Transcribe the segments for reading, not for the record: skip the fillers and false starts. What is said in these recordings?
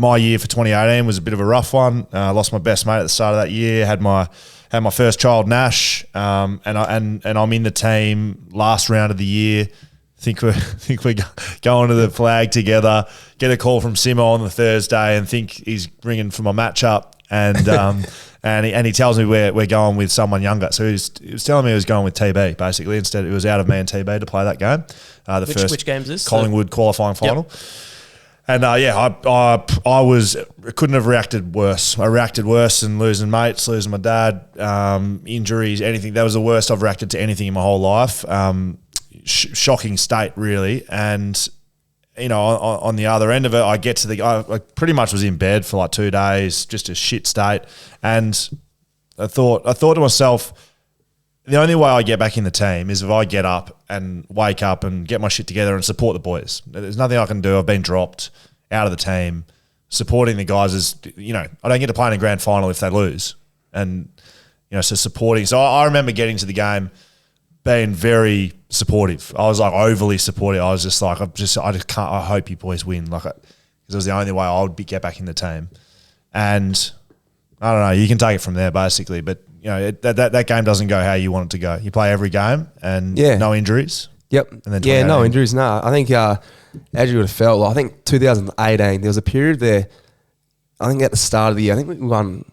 My year for 2018 was a bit of a rough one. I lost my best mate at the start of that year. Had my first child, Nash, and I'm in the team last round of the year. Think we're going to the flag together. Get a call from Simo on the Thursday, and think he's ringing for my matchup. And and he tells me we're going with someone younger. So he was telling me he was going with TB basically. Instead, it was out of me and TB to play that game. Which game is this? Collingwood qualifying final. Yep. And I couldn't have reacted worse. I reacted worse than losing mates, losing my dad, injuries, anything. That was the worst I've reacted to anything in my whole life. Shocking state, really. And on the other end of it, I get to I pretty much was in bed for like 2 days, just a shit state. And I thought to myself, the only way I get back in the team is if I get up and wake up and get my shit together and support the boys. There's nothing I can do. I've been dropped out of the team. Supporting the guys is, I don't get to play in a grand final if they lose. And, so supporting. So I remember getting to the game being very supportive. I was like overly supportive. I was just like, I hope you boys win. Because it was the only way I would get back in the team. And I don't know, you can take it from there basically, but that game doesn't go how you want it to go. You play every game and no injuries. Yep. And then no injuries. No, I think as you would have felt, I think 2018 there was a period there. I think at the start of the year, I think we won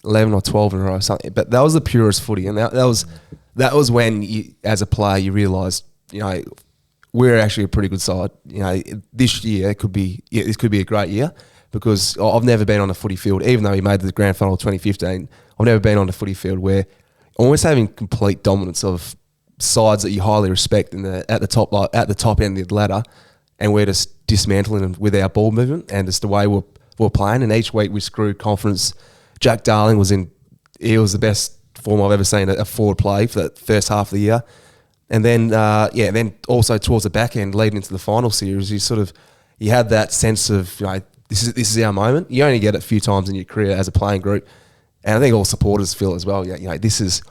11 or 12 in a row or something. But that was the purest footy, and that was when you, as a player, you realised we're actually a pretty good side. This year this could be a great year. Because I've never been on a footy field, even though he made the grand final of 2015, I've never been on a footy field where almost having complete dominance of sides that you highly respect at the top end of the ladder, and we're just dismantling them with our ball movement and just the way we're playing. And each week we screwed confidence. Jack Darling was the best form I've ever seen a forward play for that first half of the year. And then then also towards the back end, leading into the final series, you had that sense of This is our moment. You only get it a few times in your career as a playing group, and I think all supporters feel as well. This is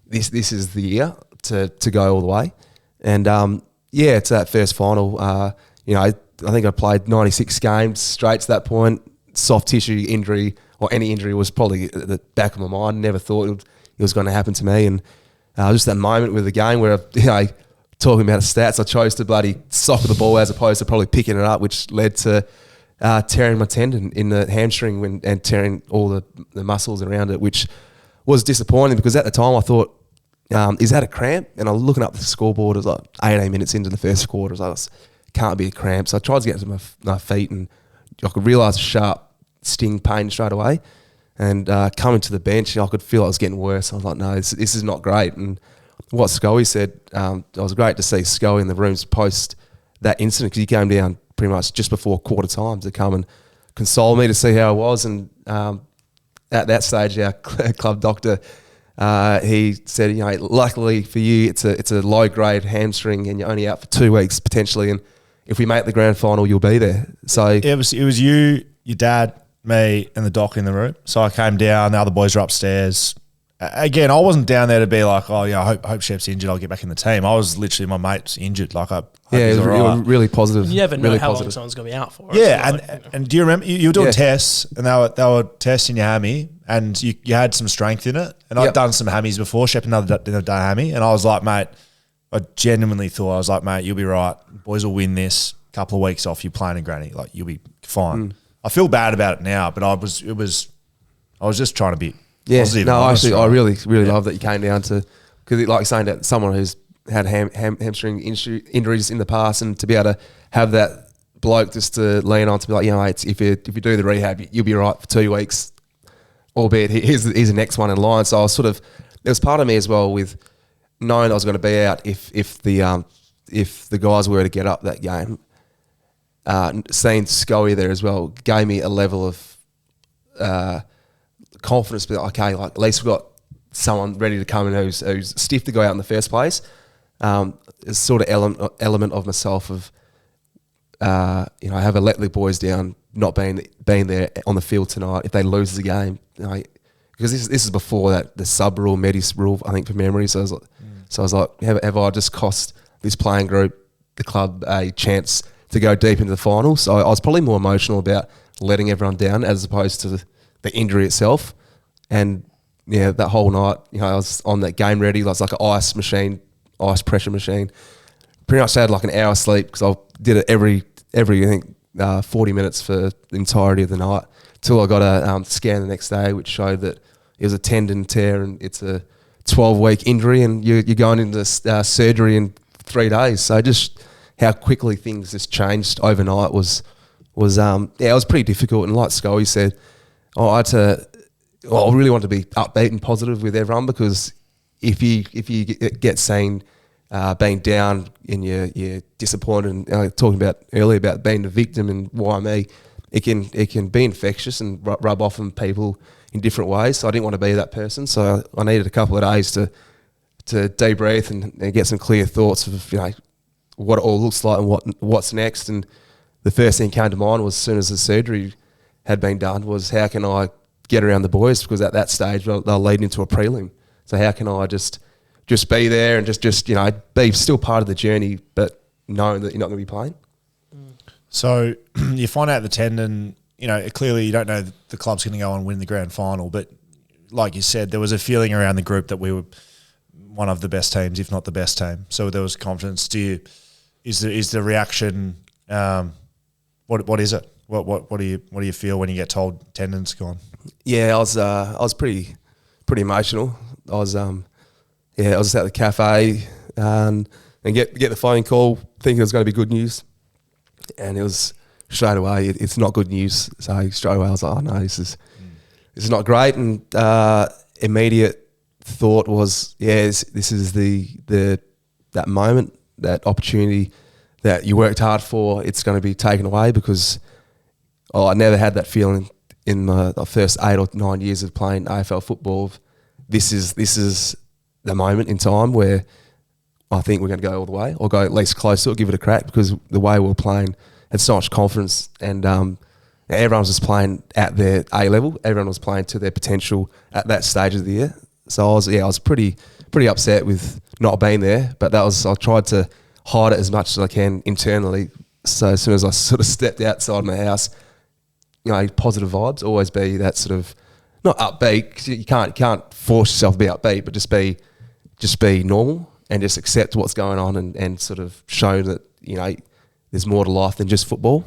the year to go all the way, and to that first final. I think I played 96 games straight to that point. Soft tissue injury or any injury was probably at the back of my mind. Never thought it was going to happen to me, and just that moment with the game where talking about stats, I chose to bloody soccer the ball as opposed to probably picking it up, which led to tearing my tendon in the hamstring and tearing all the muscles around it, which was disappointing because at the time I thought, is that a cramp? And I was looking up the scoreboard, it was like 18 minutes into the first quarter. I was like, can't be a cramp. So I tried to get to my feet, and I could realise a sharp sting pain straight away. And coming to the bench, I could feel it was getting worse. I was like, no, this is not great. And what Scully said, it was great to see Scully in the rooms post that incident, because he came down pretty much just before quarter time to come and console me to see how I was. And at that stage, our club doctor, he said, luckily for you, it's a low grade hamstring and you're only out for 2 weeks potentially. And if we make the grand final, you'll be there. So it was you, your dad, me, and the doc in the room. So I came down. The other boys were upstairs. Again, I wasn't down there to be like, oh yeah, I hope Shep's injured, I'll get back in the team. I was literally, my mate's injured. Like it was really positive. You never know really how positive. long someone's going to be out for. Yeah, and do you remember you were doing tests, and they were testing your hammy, and you had some strength in it. And I'd done some hammies before. Shep another day hammy, and I was like, mate, I genuinely thought, I was like, mate, you'll be right. Boys will win this. Couple of weeks off, you're playing in granny, like you'll be fine. I feel bad about it now, but I was just trying to be. Yeah, no, actually, I really love that you came down to, because like saying that someone who's had hamstring injuries in the past, and to be able to have that bloke just to lean on to be like, mate, if you do the rehab, you'll be right for 2 weeks, albeit here's the next one in line. So I was there was part of me as well with knowing I was going to be out if the guys were to get up that game. Seeing Scully there as well gave me a level of confidence, but okay, like at least we've got someone ready to come in who's stiff to go out in the first place. It's sort of element of myself of I haven't let the boys down, not being there on the field tonight if they lose the game, because this is before that the sub rule, Medis rule, I think, for memory. So I was like, have I just cost this playing group, the club, a chance to go deep into the final? So I was probably more emotional about letting everyone down as opposed to the injury itself. And yeah, that whole night, I was on that game ready. It was like an ice pressure machine. Pretty much had like an hour sleep because I did it every I think 40 minutes for the entirety of the night till I got a scan the next day, which showed that it was a tendon tear and it's a 12-week injury, and you're going into surgery in 3 days. So just how quickly things just changed overnight was it was pretty difficult. And like Scully said, I really want to be upbeat and positive with everyone, because if you get seen being down and you're disappointed, and talking about earlier about being the victim and why me, it can be infectious and rub off on people in different ways. So I didn't want to be that person. So I needed a couple of days to debrief and get some clear thoughts of what it all looks like and what's next. And the first thing came to mind was, as soon as the surgery had been done, was how can I get around the boys, because at that stage they'll lead into a prelim. So how can I just be there and just be still part of the journey, but knowing that you're not going to be playing. So you find out the tendon, clearly you don't know the club's going to go and win the grand final, but like you said, there was a feeling around the group that we were one of the best teams, if not the best team. So there was confidence. Is the reaction, what is it? What do you feel when you get told tendon's gone? Yeah, I was pretty emotional. I was just at the cafe and get the phone call thinking it was going to be good news, and it was straight away it's not good news. So straight away I was like, oh no, this is not great. And immediate thought was, this is that moment, that opportunity that you worked hard for. It's going to be taken away, because I never had that feeling in the first 8 or 9 years of playing AFL football. This is the moment in time where I think we're going to go all the way, or go at least close to it, give it a crack, because the way we were playing had so much confidence, and everyone was just playing at their A level. Everyone was playing to their potential at that stage of the year. So I was pretty upset with not being there, but I tried to hide it as much as I can internally. So as soon as I sort of stepped outside my house, positive vibes, always be that sort of, not upbeat, 'cause you can't force yourself to be upbeat, but just be normal and just accept what's going on, and sort of show that there's more to life than just football.